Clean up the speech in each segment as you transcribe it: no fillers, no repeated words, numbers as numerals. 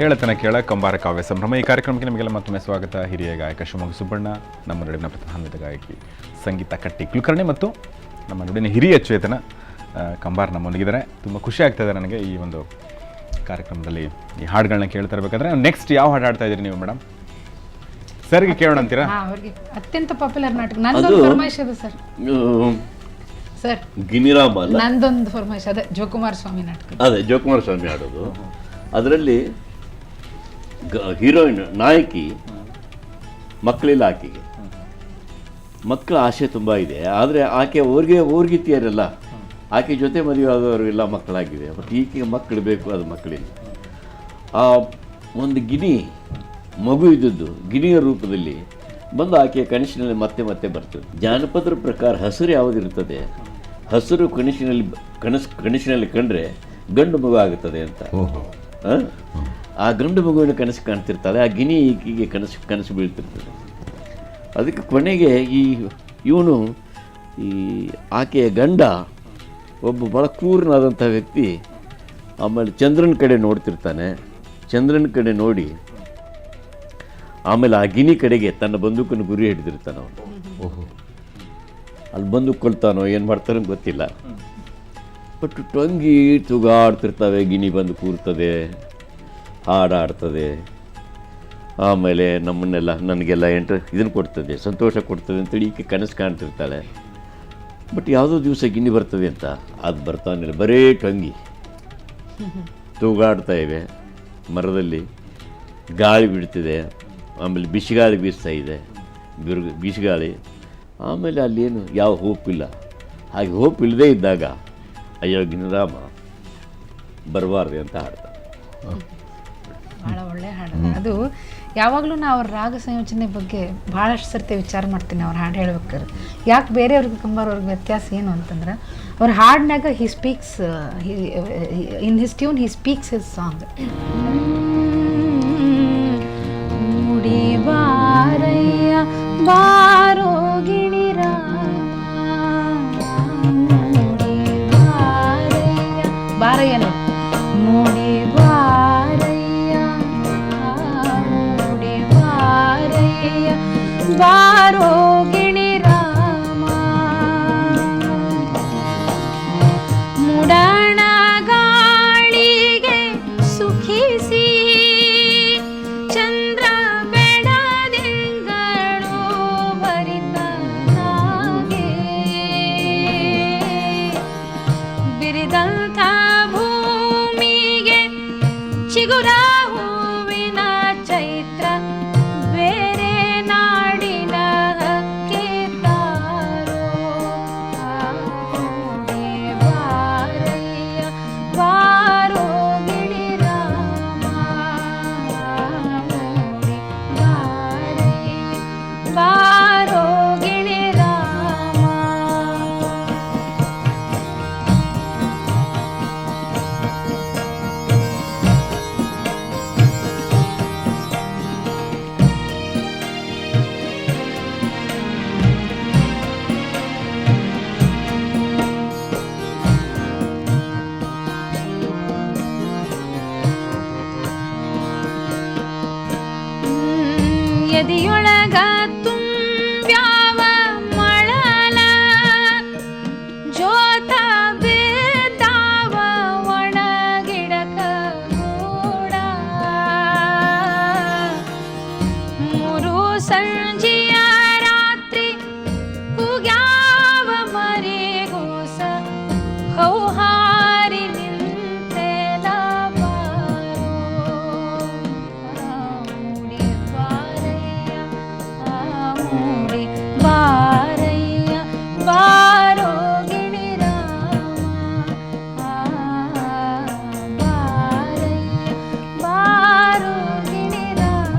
ಹೇಳತನ ಕೇಳ ಕಂಬಾರ ಕಾವ್ಯ ಸಂಭ್ರಮ. ಈ ಕಾರ್ಯಕ್ರಮಕ್ಕೆ ನಿಮಗೆಲ್ಲ ಮತ್ತೊಮ್ಮೆ ಸ್ವಾಗತ. ಹಿರಿಯ ಗಾಯಕ ಶಿವಮೊಗ್ಗ ಸುಬ್ಬಣ್ಣ, ನಮ್ಮ ನಡುವಿನ ಪ್ರತಿಭಾನ್ವಿತ ಗಾಯಕಿ ಸಂಗೀತ ಕಟ್ಟಿ ಕುಲಕರ್ಣಿ ಮತ್ತು ನಮ್ಮ ನಡುವಿನ ಹಿರಿಯ ಚೇತನ ಕಂಬಾರ್ ನಮ್ಮೊಂದಿಗಿದ್ದಾರೆ. ತುಂಬ ಖುಷಿ ಆಗ್ತಾಯಿದೆ ನನಗೆ ಈ ಒಂದು ಕಾರ್ಯಕ್ರಮದಲ್ಲಿ ಈ ಹಾಡುಗಳನ್ನ ಕೇಳ್ತಾ ಇರಬೇಕಾದ್ರೆ. ನೆಕ್ಸ್ಟ್ ಯಾವ ಹಾಡು ಹಾಡ್ತಾ ಇದ್ದೀರಿ ನೀವು ಮೇಡಮ್? ಸರ್ಗೆ ಕೇಳೋಣ ಅಂತೀರಾ? ಅವರಿಗೆ ಅತ್ಯಂತ ಪಾಪ್ಯುಲರ್ ನಾಟಕ ನಂದೊಂದು ಫರ್ಮಾಯಿಶ್ ಇದೆ ಸರ್. ಸರ್ ಗಿನಿರಾಮ ಅಲ್ಲ, ನಂದೊಂದು ಫರ್ಮಾಯಿಶ್ ಅದೇ ಜೋಕುಮಾರ್ ಸ್ವಾಮಿ ನಾಟಕ. ಅದೇ ಜೋಕುಮಾರ ಸ್ವಾಮಿ ಹಾಡೋದು. ಅದರಲ್ಲಿ ಹೀರೋಯಿನ್ ನಾಯಕಿ ಮಕ್ಕಳಿಲ್ಲ, ಆಕೆಗೆ ಮಕ್ಕಳ ಆಸೆ ತುಂಬ ಇದೆ. ಆದರೆ ಆಕೆ ಊರ್ಗಿತಿಯರಲ್ಲ, ಆಕೆ ಜೊತೆ ಮದುವೆ ಆದವರಿಗೆಲ್ಲ ಮಕ್ಕಳಾಗಿದೆ. ಮತ್ತು ಈಕೆಗೆ ಮಕ್ಕಳು ಬೇಕು, ಅದು ಮಕ್ಕಳಿಲ್ಲ. ಆ ಒಂದು ಗಿಣಿ ಮಗು ಇದ್ದದ್ದು ಗಿಣಿಯ ರೂಪದಲ್ಲಿ ಬಂದು ಆಕೆಯ ಕನಸಿನಲ್ಲಿ ಮತ್ತೆ ಮತ್ತೆ ಬರ್ತದೆ. ಜಾನಪದರ ಪ್ರಕಾರ ಹಸಿರು ಯಾವುದಿರ್ತದೆ, ಹಸಿರು ಕನಸಿನಲ್ಲಿ ಕಂಡ್ರೆ ಗಂಡು ಮಗು ಆಗುತ್ತದೆ ಅಂತ. ಆ ಗಂಡು ಮಗುವಿನ ಕನಸು ಕಾಣ್ತಿರ್ತಾಳೆ, ಆ ಗಿಣಿ ಈಕೆಗೆ ಕನಸು ಬೀಳ್ತಿರ್ತದೆ. ಅದಕ್ಕೆ ಕೊನೆಗೆ ಇವನು ಈ ಆಕೆಯ ಗಂಡ ಒಬ್ಬ ಭಾಳ ಕ್ರೂರನಾದಂಥ ವ್ಯಕ್ತಿ. ಆಮೇಲೆ ಚಂದ್ರನ ಕಡೆ ನೋಡ್ತಿರ್ತಾನೆ. ಚಂದ್ರನ ಕಡೆ ನೋಡಿ ಆಮೇಲೆ ಆ ಗಿಣಿ ಕಡೆಗೆ ತನ್ನ ಬಂದೂಕನ್ನು ಗುರಿ ಹಿಡಿದಿರ್ತಾನೆ ಅವನು. ಅಲ್ಲಿ ಬಂದೂಕು ಕೊಲ್ತಾನೋ ಏನು ಮಾಡ್ತಾನೋ ಗೊತ್ತಿಲ್ಲ. ಬಟ್ ಟೊಂಗಿ ತೂಗಾಡ್ತಿರ್ತವೆ. ಗಿಣಿ ಬಂದು ಕೂರ್ತದೆ, ಹಾಡಾಡ್ತದೆ. ಆಮೇಲೆ ನನಗೆಲ್ಲ ಇದನ್ನು ಕೊಡ್ತದೆ, ಸಂತೋಷ ಕೊಡ್ತದೆ ಅಂತೇಳಿ ಈಕೆ ಕನಸು ಕಾಣ್ತಿರ್ತಾಳೆ. ಬಟ್ ಯಾವುದೋ ದಿವಸ ಗಿಣಿ ಬರ್ತದೆ ಅಂತ ಅದು ಬರ್ತಾನಿಲ್ಲ, ಬರೇ ಟೊಂಗಿ ತೂಗಾಡ್ತಾ ಇವೆ. ಮರದಲ್ಲಿ ಗಾಳಿ ಬಿಡ್ತಿದೆ, ಆಮೇಲೆ ಬಿಸಿಗಾಳಿ ಬೀಸ್ತಾ ಇದೆ, ಬಿಸಿಗಾಳಿ. ಆಮೇಲೆ ಅಲ್ಲೇನು ಯಾವ ಹೋಪ್ ಇಲ್ಲ. ಹಾಗೆ ಹೋಪ್ ಇಲ್ಲದೇ ಇದ್ದಾಗ ಅಯ್ಯೋ ಗಿನಿರಾಮ ಬರಬಾರ್ದು ಅಂತ ಹಾಡ್ತಾರೆ. ಭಾಳ ಒಳ್ಳೆ ಹಾಡು ಅದು. ಯಾವಾಗಲೂ ನಾವು ಅವ್ರ ರಾಗ ಸಂಯೋಜನೆ ಬಗ್ಗೆ ಭಾಳಷ್ಟು ಸರ್ತಿ ವಿಚಾರ ಮಾಡ್ತೀನಿ ಅವ್ರು ಹಾಡು ಹೇಳ್ಬೇಕಾದ್ರೆ. ಯಾಕೆ ಬೇರೆಯವ್ರಿಗೆ ಕಂಬಾರವ್ರಿಗೆ ವ್ಯತ್ಯಾಸ ಏನು ಅಂತಂದ್ರೆ, ಅವ್ರ ಹಾಡಿನಾಗ he speaks in his tune, he speaks his song. ಬಾರಯ್ಯ ಬಾರೋ ಗಿಣಿರಾಮ, ಬಾರಯ್ಯ ನೋಡಿ ಬಾರಯ್ಯ, ನೋಡಿ ಬಾರಯ್ಯ ಬಾರೋ ಗಿಣಿರಾಮ, ಮುಡಣ ಗಾಳಿಗೆ ಸುಖಿಸಿ ಚಂದ್ರ ಬೆಳದಿಂಗಳು ಭರಿತನಾಗೆ ಬಿರಿದಂಥ ಭೂಮಿಗೆ ಚಿಗುರ ಹೂವಿನ ಚೈತ್ರ ಬೇರೆ ನಾಡಿನ ಹಕ್ಕಿ ತಾರೋ. ಬಾರಯ್ಯ ಬಾರೋ ಗಿಣಿರಾಮ, ಬಾರೋ ಗಿಣಿರಾಮ. ಎದಿಯೊಳಗ ತುಂಬ್ಯಾವ ಮಳಲ, ಜೋತ ಬಿದ್ದಾವ ಒಣಗಿಡಕ ಕೂಡ. ಮೂರು ಸಂಜೆಯ ರಾತ್ರಿ ಕೂಗ್ಯಾವ ಮರಿಗೂಸ, ಹೌಹಾರಿ ನಿಂತೆಲ ಬಾರೋ. ಮೂಡಿ ಬಾರಯ್ಯ, ಮೂಡಿ ಬಾರಯ್ಯ ಬಾರೋ ಗಿಣಿರಾಮ, ಬಾರಯ್ಯ ಬಾರೋ ಗಿಣಿರಾಮ.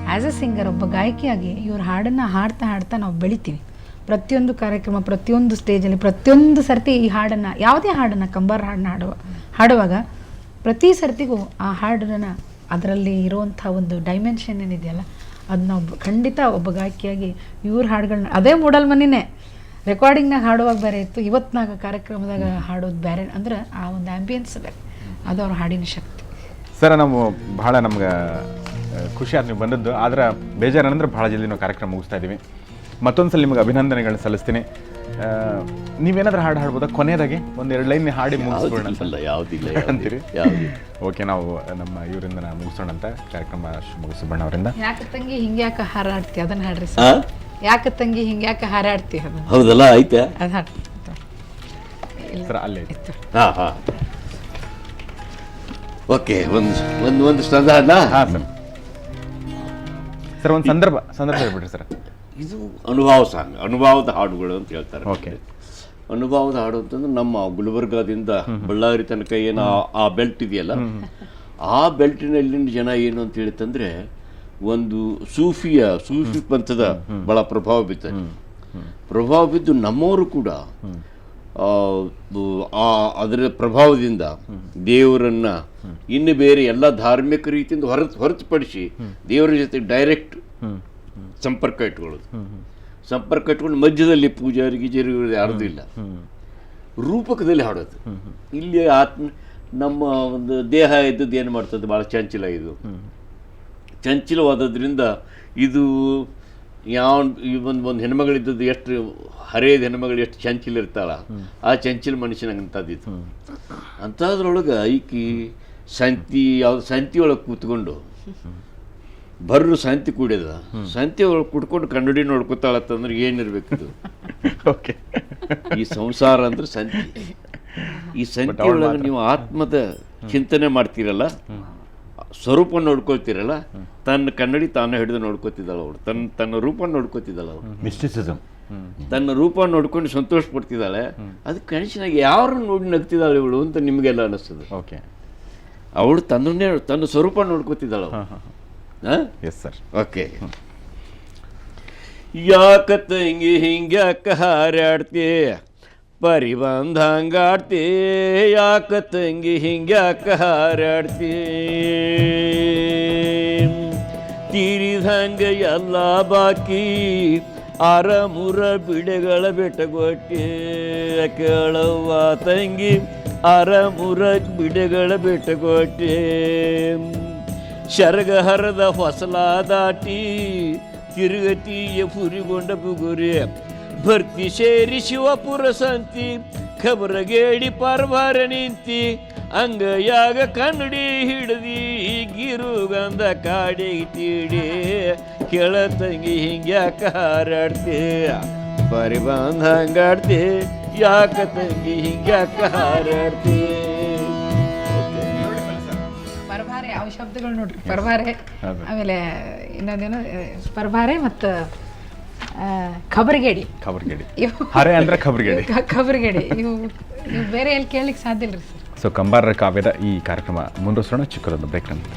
ಆ್ಯಸ್ ಎ ಸಿಂಗರ್, ಒಬ್ಬ ಗಾಯಕಿಯಾಗಿ ಇವ್ರ ಹಾಡನ್ನು ಹಾಡ್ತಾ ಹಾಡ್ತಾ ನಾವು ಬೆಳಿತೀವಿ. ಪ್ರತಿಯೊಂದು ಕಾರ್ಯಕ್ರಮ, ಪ್ರತಿಯೊಂದು ಸ್ಟೇಜಲ್ಲಿ, ಪ್ರತಿಯೊಂದು ಸರ್ತಿ ಈ ಹಾಡನ್ನು, ಯಾವುದೇ ಹಾಡನ್ನು, ಕಂಬಾರ ಹಾಡನ್ನು ಹಾಡುವಾಗ ಪ್ರತಿ ಸರ್ತಿಗೂ ಆ ಹಾಡನ್ನು, ಅದರಲ್ಲಿ ಇರುವಂಥ ಒಂದು ಡೈಮೆನ್ಷನ್ ಏನಿದೆಯಲ್ಲ, ಅದನ್ನ ಖಂಡಿತ ಒಬ್ಬ ಗಾಯಕಿಯಾಗಿ ಇವ್ರ ಹಾಡುಗಳನ್ನ, ಅದೇ ಮೂಡಲ್ ಮನಿನೇ ರೆಕಾರ್ಡಿಂಗ್ನಾಗ ಹಾಡುವಾಗ ಬೇರೆ ಇತ್ತು, ಇವತ್ತಿನಾಗ ಕಾರ್ಯಕ್ರಮದಾಗ ಹಾಡೋದು ಬೇರೆ. ಅಂದ್ರೆ ಆ ಒಂದು ಆ್ಯಂಬಿಯನ್ಸ್ ಬೇರೆ. ಅದು ಅವ್ರ ಹಾಡಿನ ಶಕ್ತಿ. ಸರ್ ನಾವು ಭಾಳ ನಮ್ಗೆ ಖುಷಿ ಆಯ್ತು ನೀವು ಬಂದದ್ದು. ಆದ್ರೆ ಬೇಜಾರಂದ್ರೆ ಭಾಳ ಜಲ್ದಿ ನಾವು ಕಾರ್ಯಕ್ರಮ ಮುಗಿಸ್ತಾ ಇದ್ದೀವಿ. ಮತ್ತೊಂದು ಸಲ ನಿಮಗೆ ಅಭಿನಂದನೆಗಳನ್ನ ಸಲ್ಲಿಸ್ತೀನಿ. ನೀವೇನಾದ್ರೂ ಹಾಡು ಹಾಡ್ಬೋದಾ ಕೊನೆಯದಾಗಿ ಒಂದೆರಡು ಲೈನ್ ಹಾಡಿ ಮುಗಿಸ್ಬೋಣ ಯಾವುದಿಲ್ಲ ಅಂತೀರಿ? ಯಾವುದು ಓಕೆ, ನಾವು ನಮ್ಮ ಇವರಿಂದ ಮುಗಿಸೋಣ ಅಂತ ಕಾರ್ಯಕ್ರಮ ಶಿವಮೊಗ್ಗ ಸುಬ್ಬಣ್ಣ ಅವರಿಂದ. ಯಾಕೆ ತಂಗಿ ಹಿಂಗ್ಯಾಕೆ ಹಾರಾಡ್ತಿ ಅದನ್ನ ಹಾಡ್ರಿ ಸರ್. ಯಾಕೆ ತಂಗಿ ಹಿಂಗ್ಯಾಕೆ ಹಾರಾಡ್ತಿ ಅದನ್ನ. ಹೌದಲ್ಲ, ಐತೆ ಅದು ಹಾಡ್ತಿ ಸರ್ ಅಲ್ಲೇ ಹಾಂ ಹಾಂ ಓಕೆ. ಒಂದು ಸ್ಟಂದ ಹಾಡ್ಲಾ? ಹಾಂ ಸರ್. ಸರ್ ಒಂದು ಸಂದರ್ಭ ಹೇಳ್ಬಿಡ್ರಿ ಸರ್. ಇದು ಅನುಭವ ಸಾಂಗ್, ಅನುಭವದ ಹಾಡುಗಳು ಅಂತ ಹೇಳ್ತಾರೆ. ಓಕೆ. ಅನುಭವದ ಹಾಡು ಅಂತಂದ್ರೆ ನಮ್ಮ ಗುಲ್ಬರ್ಗಾದಿಂದ ಬಳ್ಳಾರಿ ತನಕ ಏನು ಆ ಬೆಲ್ಟ್ ಇದೆಯಲ್ಲ, ಆ ಬೆಲ್ಟಿನಲ್ಲಿನ ಜನ ಏನು ಅಂತ ಹೇಳಿತಂದ್ರೆ ಒಂದು ಸೂಫಿ ಪಂಥದ ಬಹಳ ಪ್ರಭಾವ ಬಿದ್ದು ನಮ್ಮವರು ಕೂಡ ಅದರ ಪ್ರಭಾವದಿಂದ ದೇವರನ್ನ ಇನ್ನು ಬೇರೆ ಎಲ್ಲ ಧಾರ್ಮಿಕ ರೀತಿಯಿಂದ ಹೊರತುಪಡಿಸಿ ದೇವರ ಜೊತೆ ಡೈರೆಕ್ಟ್ ಸಂಪರ್ಕ ಇಟ್ಕೊಂಡು ಮಧ್ಯದಲ್ಲಿ ಪೂಜಾರಿ ಗೀಜಾರಿ ಯಾರ್ದು ಇಲ್ಲ, ರೂಪಕದಲ್ಲಿ ಹಾಡೋದು. ಇಲ್ಲಿ ನಮ್ಮ ಒಂದು ದೇಹ ಇದ್ದದ್ದು ಏನು ಮಾಡ್ತದೆ, ಭಾಳ ಚಂಚಲ, ಇದು ಚಂಚಲವಾದದ್ರಿಂದ ಇದು ಒಂದು ಹೆಣ್ಮಗಳಿದ್ದದ್ದು ಎಷ್ಟು ಹರೇದ ಹೆಣ್ಮಗಳು ಎಷ್ಟು ಚಂಚಲ ಇರ್ತಾಳ, ಆ ಚಂಚಲ ಮನುಷ್ಯನಂತದ್ದಿತ್ತು. ಅಂಥದ್ರೊಳಗೆ ಈಕಿ ಸಂತಿ ಒಳಗೆ ಕೂತ್ಕೊಂಡು ಬರ್ರು ಶಾಂತಿ ಕೂಡ್ಯದ, ಶಾಂತಿ ಒಳಗೆ ಕುಡ್ಕೊಂಡು ಕನ್ನಡಿ ನೋಡ್ಕೊತಾಳತ್ತಂದ್ರೆ ಏನಿರ್ಬೇಕಿದು? ಓಕೆ. ಈ ಸಂಸಾರ ಅಂದ್ರೆ ಸಂತಿ. ಈ ಸಂತಿ ಒಳಗೆ ನೀವು ಆತ್ಮದ ಚಿಂತನೆ ಮಾಡ್ತೀರಲ್ಲ, ಸ್ವರೂಪ ನೋಡ್ಕೊಳ್ತೀರಲ್ಲ, ತನ್ನ ಕನ್ನಡಿ ತಾನು ಹಿಡಿದು ನೋಡ್ಕೋತಿದ್ದಾಳ ಅವಳು, ತನ್ನ ರೂಪ ನೋಡ್ಕೋತಿದ್ದಾಳ ಅವಳು, ಮಿಸ್ಟಿಸಿಸಮ್, ತನ್ನ ರೂಪ ನೋಡ್ಕೊಂಡು ಸಂತೋಷ ಪಡ್ತಿದ್ದಾಳೆ. ಅದಕ್ಕೆ ಕನಿಷ್ಠನಾಗಿ ಯಾರು ನೋಡಿ ನಗ್ತಿದ್ದಾಳೆ ಇವಳು ಅಂತ ನಿಮಗೆಲ್ಲ ಅನ್ನಿಸ್ತದೆ. ಓಕೆ. ಅವಳು ತನ್ನ ಸ್ವರೂಪ ನೋಡ್ಕೋತಿದ್ದಾಳ. Yes sir. ಓಕೆ. ಯಾಕ ತಂಗಿ ಹಿಂಗ್ಯಾಕ ಹಾರಾಡ್ತಿ ಪರಿಬಂಧ ಹಂಗಾಡ್ತಿ, ಯಾಕ ತಂಗಿ ಹಿಂಗ್ಯಾಕ ಹಾರಾಡ್ತಿ ತೀರಿದಂಗ ಎಲ್ಲ ಬಾಕಿ ಆರಮೂರ ಬಿಡೆಗಳ ಬೆಟ್ಟಗೊಟ್ಟಿ, ಕೇಳವ್ವ ತಂಗಿ ಆರಮೂರ ಬಿಡೆಗಳ ಬೆಟ್ಟಗೊಟ್ಟಿ ಶರಗ ಹರದ ಹೊಸಲ ದಾಟಿ ತಿರುಗತಿಯ ಪುರಿಗೊಂಡ ಬುಗುರಿ ಭರ್ತಿ ಸೇರಿ ಶಿವಪುರ ಸಂತಿ ಖಬರಗೇಡಿ ಪರಭಾರ ನಿಂತಿ ಅಂಗಯಾಗ ಕನ್ನಡಿ ಹಿಡದಿ ಗಿರುಗಂಧ ಕಾಡಿ ತೀಡಿ ಕೆಳತಂಗಿ ಹಿಂಗ್ಯಾಕ ಹಾರಾಡ್ತಿ ಪರಿಬಂಧ ಹಂಗಾಡ್ತಿ, ಯಾಕ ತಂಗಿ ಹಿಂಗ್ಯಾಕ ಹಾರಾಡ್ತಿ. ಪರಭಾರೆ ಯಾವ ಶಬ್ದಗಳು ನೋಡ್ರಿ, ಪರಭಾರೆ, ಆಮೇಲೆ ಇನ್ನೊಂದೇನು ಪರಭಾರೆ ಮತ್ತು ಖಬರ್ಗೇಡಿ. ಹರೆ ಅಂದ್ರೆ ಖಬರ್ಗೇಡಿ ಇವು ಬೇರೆ ಎಲ್ಲಿ ಕೇಳಲಿಕ್ಕೆ ಸಾಧ್ಯ ಇಲ್ರಿ ಸರ್. ಸೊ ಕಂಬಾರರ ಕಾವ್ಯದ ಈ ಕಾರ್ಯಕ್ರಮ ಮುಂದುವರಿಸೋಣ ಚಿಕ್ಕದೊಂದು ಬ್ರೇಕ್ ನಂತರ.